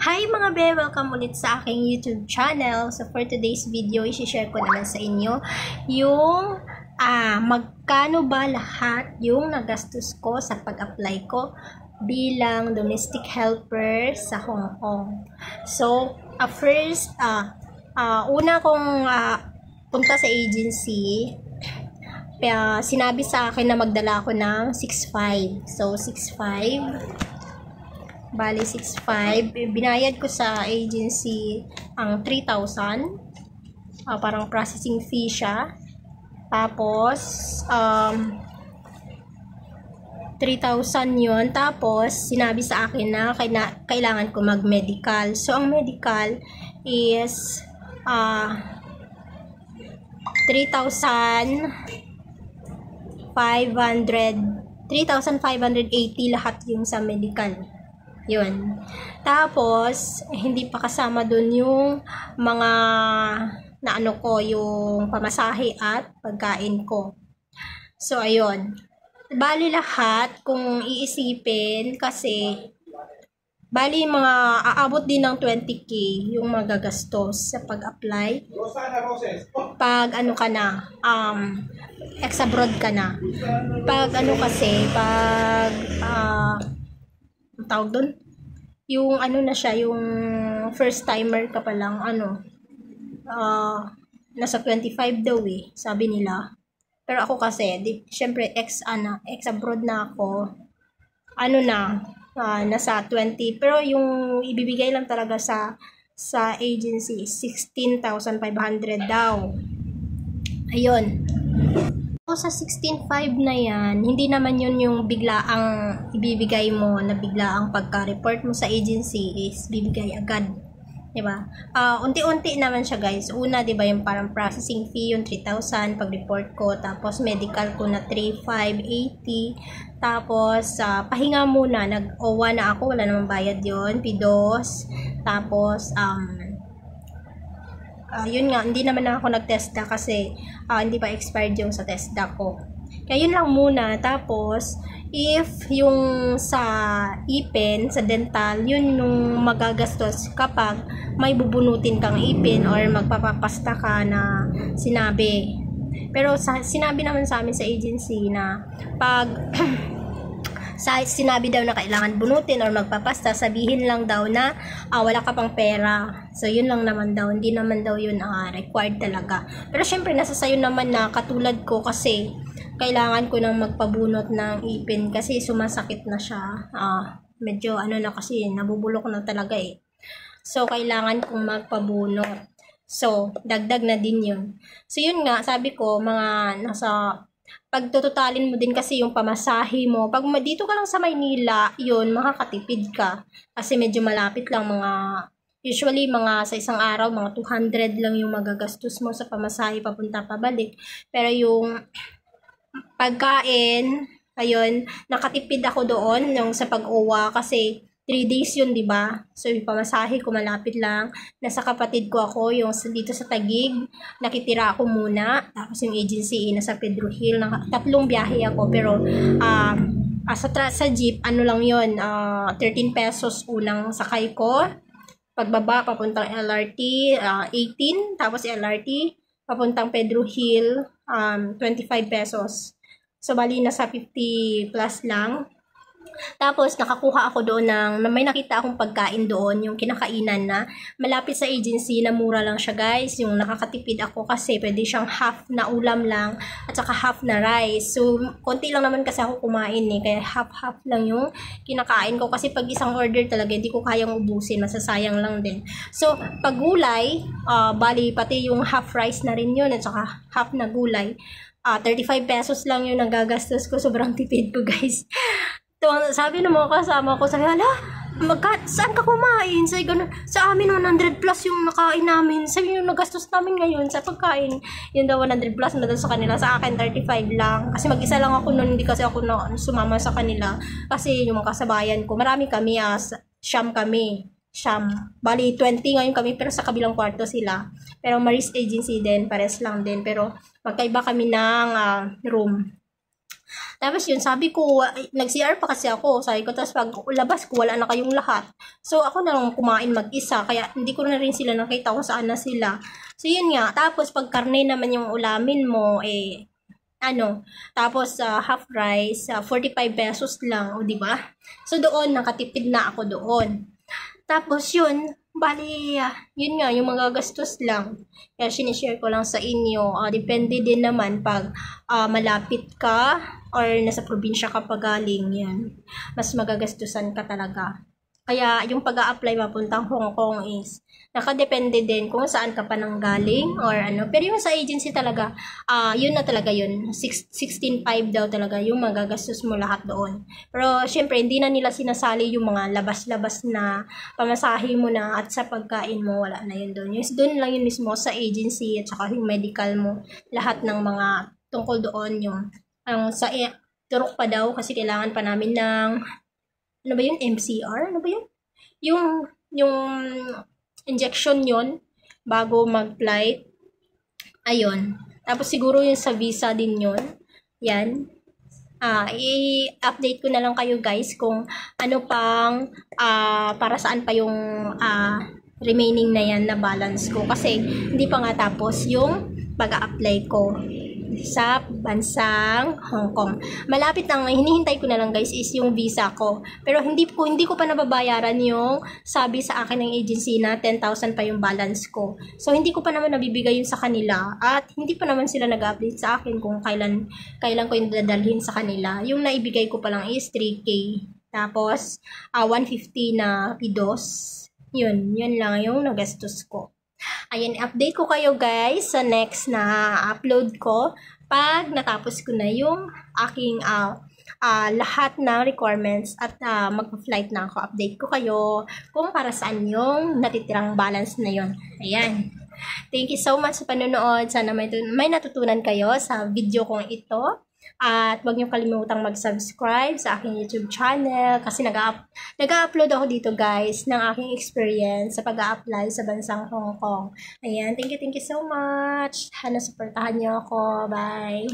Hi mga be! Welcome ulit sa aking YouTube channel. So for today's video, i-share ko naman sa inyo yung magkano ba lahat yung nagastos ko sa pag-apply ko bilang domestic helper sa Hong Kong. So first, una kong punta sa agency, sinabi sa akin na magdala ako ng 6.5. So 6.5. Bali, 6.5. Binayad ko sa agency ang 3,000. Parang processing fee siya. Tapos, 3,000 yun. Tapos, sinabi sa akin na kailangan ko mag-medical. So, ang medical is 3,580 lahat yung sa medical. Yun. Tapos, hindi pa kasama dun yung mga yung pamasahe at pagkain ko. So, ayun. Bali lahat, kung iisipin, kasi bali mga aabot din ng 20k yung magagastos sa pag-apply. Pag ka na, ex-abroad ka na. Pag tawag doon, yung na siya, yung first timer ka pa lang, nasa 25 daw sabi nila. Pero ako kasi, syempre ex-abroad na ako, nasa 20, pero yung ibibigay lang talaga sa agency 16,500 daw. Ayun. Sa 16.5 na yan, hindi naman yun yung biglaang ibibigay mo na biglaang pagka-report mo sa agency is bibigay agad. Diba? Unti-unti naman siya guys. Una, diba yung parang processing fee, yung 3,000 pag-report ko. Tapos medical ko na 3,580. Tapos pahinga muna. Nag-OWA na ako. Wala namang bayad yun. Pidos. Tapos, yun nga, hindi naman ako nag-testa kasi hindi pa expired yung sa testa ko. Kaya yun lang muna. Tapos, if yung sa ipin, sa dental, yun yung magagastos kapag may bubunutin kang ipin or magpapapasta ka na sinabi. Pero sinabi naman sa amin sa agency na pag sinabi daw na kailangan bunutin or magpapasta, sabihin lang daw na wala ka pang pera. So, yun lang naman daw. Hindi naman daw yun required talaga. Pero, syempre, nasa sayo naman na katulad ko kasi kailangan ko nang magpabunot ng ipin kasi sumasakit na siya. Medyo na kasi, nabubulok na talaga So, kailangan kong magpabunot. So, dagdag na din yun. So, yun nga, sabi ko, mga nasa pagtututalin mo din kasi yung pamasahe mo. Pag dito ka lang sa Maynila, yun, makakatipid ka. Kasi medyo malapit lang usually sa isang araw, mga 200 lang yung magagastos mo sa pamasahe papunta pabalik. Pero yung pagkain, ayun, nakatipid ako doon yung sa pag-uwa kasi 3 days yun, di ba? So, yung pamasahe ko malapit lang. Nasa kapatid ko ako, yung dito sa Taguig. Nakitira ako muna. Tapos yung agency, nasa Pedro Hill. 3 biyahe ako. Pero, sa jeep, lang yun, 13 pesos unang sakay ko. Pagbaba, papuntang LRT, 18. Tapos LRT, papuntang Pedro Hill, 25 pesos. So, bali, nasa 50 plus lang. Tapos, nakakuha ako doon may nakita akong pagkain doon, yung kinakainan na malapit sa agency na mura lang siya guys. Yung nakakatipid ako kasi pwede siyang half na ulam lang at saka half na rice. So, konti lang naman kasi ako kumain kaya half-half lang yung kinakain ko kasi pag isang order talaga, hindi ko kayang ubusin, masasayang lang din. So, pag gulay, bali pati yung half rice na rin yun at saka half na gulay. 35 pesos lang yung nagagastos ko, sobrang tipid ko guys. Sabi ng mga kasama ko, sabi, saan ka kumain? Sabi, sa amin 100 plus yung nakain namin. Sabi yung nagastos namin ngayon sa pagkain. Yun daw 100 plus na daw sa kanila. Sa akin 35 lang. Kasi mag-isa lang ako noon, hindi kasi ako sumama sa kanila. Kasi yung mga kasabayan ko, marami kami, siyam kami. Bali 20 ngayon kami pero sa kabilang kwarto sila. Pero Maris Agency din, pares lang din. Pero magkaiba kami ng room. Tapos yun, sabi ko, nag-CR pa kasi ako. Sabi ko, tapos pag labas ko, wala na kayong lahat. So, ako na lang kumain mag-isa. Kaya, hindi ko na rin sila nakita kung saan na sila. So, yun nga. Tapos, pag karne naman yung ulamin mo, tapos half rice, 45 pesos lang, o di ba? So, doon, nakatipid na ako doon. Tapos, yun, bali, yun nga, yung mga gastos lang. Kaya, sinishare ko lang sa inyo. Depende din naman pag malapit ka or nasa probinsya ka pa galing, yan. Mas magagastusan ka talaga. Kaya, yung pag-a-apply mapuntang Hong Kong is, nakadepende din kung saan ka pa nang galing or ano. Pero yung sa agency talaga, yun na talaga yun. 16.5 daw talaga yung magagastos mo lahat doon. Pero, syempre, hindi na nila sinasali yung mga labas-labas na pamasahe mo na at sa pagkain mo, wala na yun doon. Yung doon lang yun mismo sa agency at saka yung medical mo. Lahat ng mga tungkol doon yung turok pa daw kasi kailangan pa namin ng ano ba yun? MCR? Ano ba yun? Yung injection yon bago mag-flight. Ayun. Tapos siguro yung sa visa din yon. Yan. I-update ko na lang kayo guys kung ano pang para saan pa yung remaining na yan na balance ko. Kasi hindi pa nga tapos yung pag-a-apply ko sa bansang Hong Kong. Malapit na, hinihintay ko na lang guys is yung visa ko. Pero hindi ko pa nababayaran yung sabi sa akin ng agency na 10,000 pa yung balance ko. So hindi ko pa naman nabibigay yun sa kanila at hindi pa naman sila nag-update sa akin kung kailan ko yung dadalhin sa kanila. Yung naibigay ko pa lang is 3K. Tapos 150 na pidos. Yun lang yung nagastos ko. Ayan, update ko kayo guys sa next na upload ko pag natapos ko na yung aking lahat ng requirements at mag-flight na ako. Update ko kayo kung para saan yung natitirang balance na yon. Ayan. Thank you so much sa panonood. Sana may natutunan kayo sa video kong ito. At huwag niyo kalimutang mag-subscribe sa aking YouTube channel kasi nag-upload ako dito guys ng aking experience sa pag-a-apply sa bansang Hong Kong. Ayan, thank you so much. Sana supportahan niyo ako. Bye!